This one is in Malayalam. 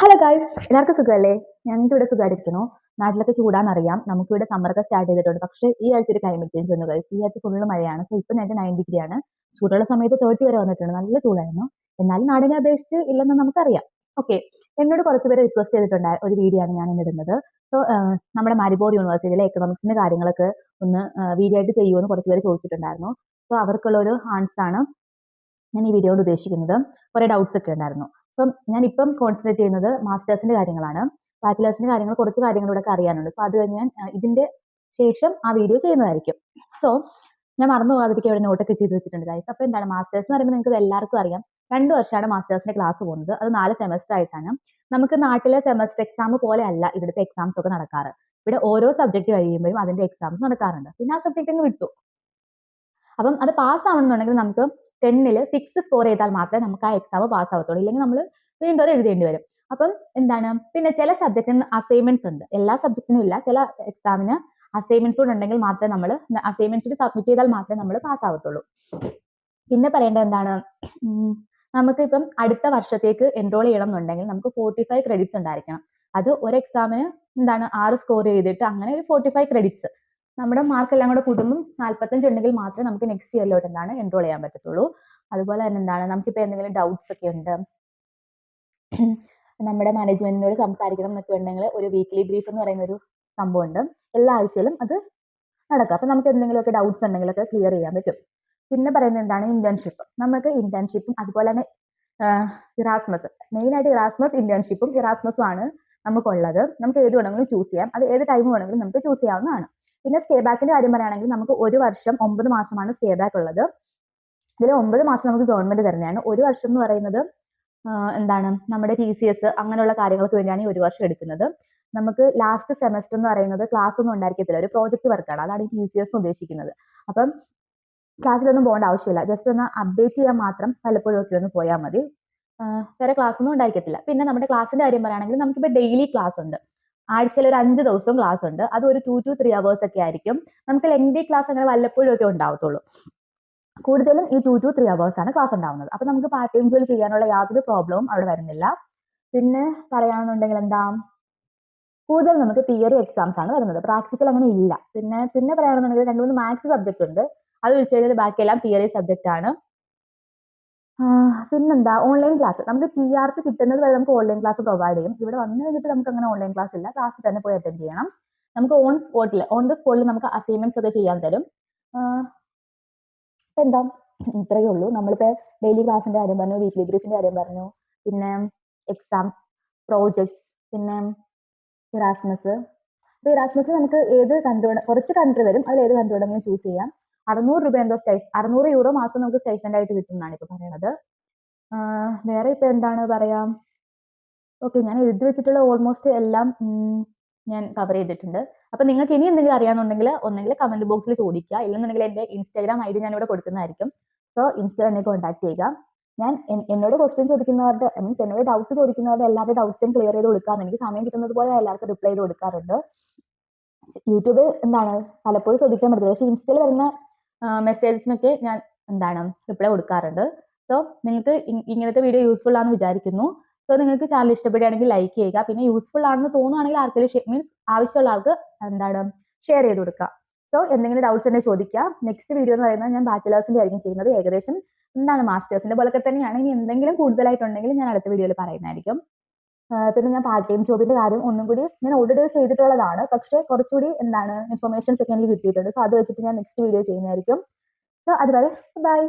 ഹലോ ഗൈസ്, എല്ലാവർക്കും സുഖമല്ലേ? ഞങ്ങൾക്ക് ഇവിടെ സുഖമായിട്ടിരിക്കുന്നു. നാട്ടിലൊക്കെ ചൂടാന്നറിയാം. നമുക്കിവിടെ സമ്മറൊക്കെ സ്റ്റാർട്ട് ചെയ്തിട്ടുണ്ട്. പക്ഷേ ഈ ആഴ്ച ഒരു ക്ലൈമറ്റ് ചേഞ്ച് വന്നു ഗൈസ്. ഈ ആഴ്ച ഫുള്ള് മഴയാണ്. സോ ഇപ്പം ഞങ്ങൾക്ക് 9 ആണ്. ചൂടുള്ള സമയത്ത് 30 വരെ വന്നിട്ടുണ്ട്. നല്ല ചൂടായിരുന്നു. എന്നാലും നാടിനെ അപേക്ഷിച്ച് ഇല്ലെന്ന് നമുക്കറിയാം. ഓക്കെ, എന്നോട് കുറച്ച് പേര് റിക്വസ്റ്റ് ചെയ്തിട്ടുണ്ട് ഒരു വീഡിയോ ആണ് ഞാൻ ഇടുന്നത്. സോ നമ്മുടെ മാരിബോർ യൂണിവേഴ്സിറ്റിയിലെ എക്കണോമിക്സിന്റെ കാര്യങ്ങളൊക്കെ ഒന്ന് വീഡിയോ ആയിട്ട് ചെയ്യുമെന്ന് കുറച്ച് പേര് ചോദിച്ചിട്ടുണ്ടായിരുന്നു. സോ അവർക്കുള്ള ഒരു ആൻസർ ആണ് ഞാൻ ഈ വീഡിയോയോട് ഉദ്ദേശിക്കുന്നത്. കുറേ ഡൗട്ട്സ് ഒക്കെ ഉണ്ടായിരുന്നു. സോ ഞാനിപ്പം കോൺസെൻട്രേറ്റ് ചെയ്യുന്നത് മാസ്റ്റേഴ്സിന്റെ കാര്യങ്ങളാണ്. ബാച്ചിലേഴ്സിന്റെ കാര്യങ്ങൾ കുറച്ച് കാര്യങ്ങളൂടെ അറിയാനുണ്ട്. സോ അത് കഴിഞ്ഞ് ഞാൻ ഇതിന്റെ ശേഷം ആ വീഡിയോ ചെയ്യുന്നതായിരിക്കും. സോ ഞാൻ മറന്നു പോകാതിരിക്കാൻ ഇവിടെ നോട്ടൊക്കെ ചെയ്ത് വെച്ചിട്ടുണ്ട് ഗൈസ്. അപ്പോൾ എന്താണ് മാസ്റ്റേഴ്സ് എന്ന് പറയുമ്പോൾ നിങ്ങൾക്ക് എല്ലാവർക്കും അറിയാം 2 വർഷമാണ് മാസ്റ്റേഴ്സിന്റെ ക്ലാസ് പോകുന്നത്. അത് 4 സെമസ്റ്റർ ആയിട്ടാണ്. നമുക്ക് നാട്ടിലെ സെമസ്റ്റർ എക്സാം പോലെ അല്ല ഇവിടുത്തെ എക്സാംസ് ഒക്കെ നടക്കാറ്. ഇവിടെ ഓരോ സബ്ജക്ട് കഴിയുമ്പോഴും അതിന്റെ എക്സാംസ് നടക്കാറുണ്ട്. പിന്നെ ആ സബ്ജക്ട് അങ്ങ് വിട്ടു. അപ്പം അത് പാസ് ആവണമെന്നുണ്ടെങ്കിൽ നമുക്ക് 10ൽ 6 സ്കോർ ചെയ്താൽ മാത്രമേ നമുക്ക് ആ എക്സാം പാസ് ആവത്തുള്ളൂ. ഇല്ലെങ്കിൽ നമ്മൾ വീണ്ടും അത് എഴുതേണ്ടി വരും. അപ്പം എന്താണ്, പിന്നെ ചില സബ്ജക്റ്റിന് അസൈൻമെന്റ്സ് ഉണ്ട്. എല്ലാ സബ്ജക്റ്റിനും ഇല്ല. ചില എക്സാമിന് അസൈൻമെന്റ്സ് കൂടെ ഉണ്ടെങ്കിൽ മാത്രമേ നമ്മൾ അസൈൻമെന്റ്സ് സബ്മിറ്റ് ചെയ്താൽ മാത്രമേ നമ്മൾ പാസ് ആവത്തുള്ളൂ. പിന്നെ പറയേണ്ടത് എന്താണ്, നമുക്ക് ഇപ്പം അടുത്ത വർഷത്തേക്ക് എൻറോൾ ചെയ്യണം എന്നുണ്ടെങ്കിൽ നമുക്ക് 45 ക്രെഡിറ്റ്സ് ഉണ്ടായിരിക്കണം. അത് ഒരു എക്സാമിന് എന്താണ് 6 സ്കോർ ചെയ്തിട്ട് അങ്ങനെ ഒരു 45 ക്രെഡിറ്റ്സ് നമ്മുടെ മാർക്ക് എല്ലാം കൂടെ കൂട്ടുമ്പോൾ 45 ഉണ്ടെങ്കിൽ മാത്രമേ നമുക്ക് നെക്സ്റ്റ് ഇയറിലോട്ട് എന്താണ് എൻറോൾ ചെയ്യാൻ പറ്റത്തുള്ളൂ. അതുപോലെ തന്നെ എന്താണ്, നമുക്കിപ്പോൾ എന്തെങ്കിലും ഡൗട്ട്സ് ഒക്കെ ഉണ്ട്, നമ്മുടെ മാനേജ്മെന്റിനോട് സംസാരിക്കണം എന്നൊക്കെ ഉണ്ടെങ്കിൽ ഒരു വീക്ക്ലി ബ്രീഫ് എന്ന് പറയുന്ന ഒരു സംഭവമുണ്ട്. എല്ലാ ആഴ്ചയിലും അത് നടക്കും. അപ്പം നമുക്ക് എന്തെങ്കിലുമൊക്കെ ഡൗട്ട്സ് ഉണ്ടെങ്കിലൊക്കെ ക്ലിയർ ചെയ്യാൻ പറ്റും. പിന്നെ പറയുന്നത് എന്താണ്, ഇന്റേൺഷിപ്പ്. നമുക്ക് ഇന്റേൺഷിപ്പും അതുപോലെ തന്നെ ഇറാസ്മസ്, മെയിനായിട്ട് ഇറാസ്മസ് ഇന്റേൺഷിപ്പും ഇറാസ്മസും ആണ് നമുക്കുള്ളത്. നമുക്ക് ഏത് വേണമെങ്കിലും ചൂസ് ചെയ്യാം. അത് ഏത് ടൈം വേണമെങ്കിലും നമുക്ക് ചൂസ് ചെയ്യാവുന്നതാണ്. പിന്നെ സ്റ്റേ ബാക്കിന്റെ കാര്യം പറയുകയാണെങ്കിൽ നമുക്ക് 1 വർഷം 9 മാസമാണ് സ്റ്റേ ബാക്ക് ഉള്ളത്. ഇതിൽ 9 മാസം നമുക്ക് ഗവൺമെന്റ് തരുന്നതാണ്. 1 വർഷം എന്ന് പറയുന്നത് എന്താണ്, നമ്മുടെ TCS അങ്ങനെയുള്ള കാര്യങ്ങൾക്ക് വേണ്ടിയാണ് ഈ 1 വർഷം എടുക്കുന്നത്. നമുക്ക് ലാസ്റ്റ് സെമസ്റ്റർ എന്ന് പറയുന്നത് ക്ലാസ് ഒന്നും ഉണ്ടായിരിക്കത്തില്ല, ഒരു പ്രോജക്റ്റ് വർക്കാണ്. അതാണ് ഈ TCS ഉദ്ദേശിക്കുന്നത്. അപ്പം ക്ലാസ്സിലൊന്നും പോകേണ്ട ആവശ്യമില്ല. ജസ്റ്റ് ഒന്ന് അപ്ഡേറ്റ് ചെയ്യാൻ മാത്രം വല്ലപ്പോഴും ഒക്കെ ഒന്ന് പോയാൽ മതി. വേറെ ക്ലാസ് ഒന്നും ഉണ്ടായിരിക്കത്തില്ല. പിന്നെ നമ്മുടെ ക്ലാസ്സിന്റെ കാര്യം പറയുകയാണെങ്കിൽ നമുക്കിപ്പോൾ ഡെയിലി ക്ലാസ് ഉണ്ട്. ആഴ്ചയിൽ ഒരു 5 ദിവസവും ക്ലാസ് ഉണ്ട്. അത് ഒരു 2 to 3 hours ഒക്കെ ആയിരിക്കും. നമുക്ക് ലെങ്തി ക്ലാസ് അങ്ങനെ വല്ലപ്പോഴും ഒക്കെ ഉണ്ടാവത്തുള്ളൂ. കൂടുതലും ഈ 2 to 3 hours ആണ് ക്ലാസ് ഉണ്ടാവുന്നത്. അപ്പൊ നമുക്ക് പാർട്ട് ടൈം ജോലി ചെയ്യാനുള്ള യാതൊരു പ്രോബ്ലവും അവിടെ വരുന്നില്ല. പിന്നെ പറയുകയാണെന്നുണ്ടെങ്കിൽ എന്താ, കൂടുതൽ നമുക്ക് തിയറി എക്സാംസ് ആണ് വരുന്നത്. പ്രാക്ടിക്കൽ അങ്ങനെ ഇല്ല. പിന്നെ പറയുകയാണെന്നുണ്ടെങ്കിൽ 2-3 മാത്സ് സബ്ജക്ട് ഉണ്ട്. അത് വെച്ച് കഴിഞ്ഞാൽ ബാക്കിയെല്ലാം തിയറി സബ്ജക്റ്റ് ആണ്. പിന്നെന്താ, ഓൺലൈൻ ക്ലാസ്. നമുക്ക് TRP കിട്ടുന്നത് വരെ നമുക്ക് ഓൺലൈൻ ക്ലാസ് പ്രൊവൈഡ് ചെയ്യും. ഇവിടെ വന്നു കഴിഞ്ഞിട്ട് നമുക്ക് അങ്ങനെ ഓൺലൈൻ ക്ലാസ് ഇല്ല. ക്ലാസ്സിൽ തന്നെ പോയി അറ്റൻഡ് ചെയ്യണം. നമുക്ക് ഓൺ ദ സ്പോട്ടിൽ നമുക്ക് അസൈൻമെന്റ്സ് ഒക്കെ ചെയ്യാൻ തരും. എന്താ, ഇത്രയേ ഉള്ളൂ. നമ്മളിപ്പോൾ ഡെയിലി ക്ലാസ്സിന്റെ കാര്യം പറഞ്ഞു, വീക്ക്ലി ബ്രീഫിന്റെ കാര്യം പറഞ്ഞു, പിന്നെ എക്സാംസ്, പ്രോജക്ട്സ്, പിന്നെ ഇറാസ്മസ്. അപ്പോൾ ഇറാസ്മസ് നമുക്ക് ഏത് കൺട്രി, കുറച്ച് കൺട്രി വരും, അതിൽ ഏത് കൺട്രി വേണമെങ്കിലും ചൂസ് ചെയ്യാം. 600 രൂപ എന്തോ 600 യൂറോ മാസം നമുക്ക് സ്റ്റൈഫൻഡ് ആയിട്ട് കിട്ടുന്നതാണ് ഇപ്പോൾ പറയുന്നത്. വേറെ ഇപ്പോൾ എന്താണ് പറയാ, ഓക്കെ, ഞാൻ എഴുതി വെച്ചിട്ടുള്ള ഓൾമോസ്റ്റ് എല്ലാം ഞാൻ കവർ ചെയ്തിട്ടുണ്ട്. അപ്പൊ നിങ്ങൾക്ക് ഇനി എന്തെങ്കിലും അറിയാന്നുണ്ടെങ്കിൽ ഒന്നെങ്കിൽ കമന്റ് ബോക്സിൽ ചോദിക്കുക, ഇല്ലെന്നുണ്ടെങ്കിൽ എന്റെ Instagram ID ഞാൻ ഇവിടെ കൊടുക്കുന്നതായിരിക്കും. സോ എന്നെ കോൺടാക്ട് ചെയ്യുക. ഞാൻ എന്നോട് ക്വസ്റ്റ്യൻ ചോദിക്കുന്നവരുടെ, മീൻസ് എന്നോട് ഡൗട്ട് ചോദിക്കുന്നവരുടെ എല്ലാവരുടെ ഡൗട്ട്സും ക്ലിയർ ചെയ്ത് കൊടുക്കാറുണ്ട്. എനിക്ക് സമയം കിട്ടുന്നത് പോലെ എല്ലാവർക്കും റിപ്ലൈ ചെയ്ത് കൊടുക്കാറുണ്ട്. യൂട്യൂബ് എന്താണ് പലപ്പോഴും ശ്രദ്ധിക്കാൻ പറ്റില്ല, പക്ഷെ ഇൻസ്റ്റയിൽ വരുന്ന മെസ്സേജസിനൊക്കെ ഞാൻ എന്താണ് റിപ്ലൈ കൊടുക്കാറുണ്ട്. സോ നിങ്ങൾക്ക് ഇങ്ങനത്തെ വീഡിയോ യൂസ്ഫുൾ ആണെന്ന് വിചാരിക്കുന്നു. സോ നിങ്ങൾക്ക് ചാനൽ ഇഷ്ടപ്പെടുകയാണെങ്കിൽ ലൈക്ക് ചെയ്യുക. പിന്നെ യൂസ്ഫുൾ ആണെന്ന് തോന്നുകയാണെങ്കിൽ ആർക്കെങ്കിലും മീൻസ് ആവശ്യമുള്ള ആൾക്ക് എന്താണ് ഷെയർ ചെയ്ത് കൊടുക്കുക. സോ എന്തെങ്കിലും ഡൗട്ട്സ് ഉണ്ടെങ്കിൽ ചോദിക്കുക. നെക്സ്റ്റ് വീഡിയോ എന്ന് പറയുന്നത് ഞാൻ ബാച്ചിലേഴ്സിന്റെ ആയിരിക്കും ചെയ്യുന്നത്. ഏകദേശം എന്താണ് മാസ്റ്റേഴ്സിന്റെ പോലൊക്കെ തന്നെയാണ്. ഇനി എന്തെങ്കിലും കൂടുതലായിട്ടുണ്ടെങ്കിൽ ഞാൻ അടുത്ത വീഡിയോയിൽ പറയുന്നതായിരിക്കും. പിന്നെ ഞാൻ പാർട്ട് ടൈം ജോബിന്റെ കാര്യം ഒന്നും കൂടി ഞാൻ ഓൾറെഡി ചെയ്തിട്ടുള്ളതാണ്, പക്ഷേ കുറച്ചുകൂടി എന്താണ് ഇൻഫർമേഷൻസ് ഒക്കെ എനിക്ക് കിട്ടിയിട്ടുണ്ട്. സോ അത് വെച്ചിട്ട് ഞാൻ നെക്സ്റ്റ് വീഡിയോ ചെയ്യുന്നതായിരിക്കും. സോ അതുവരെ ബൈ.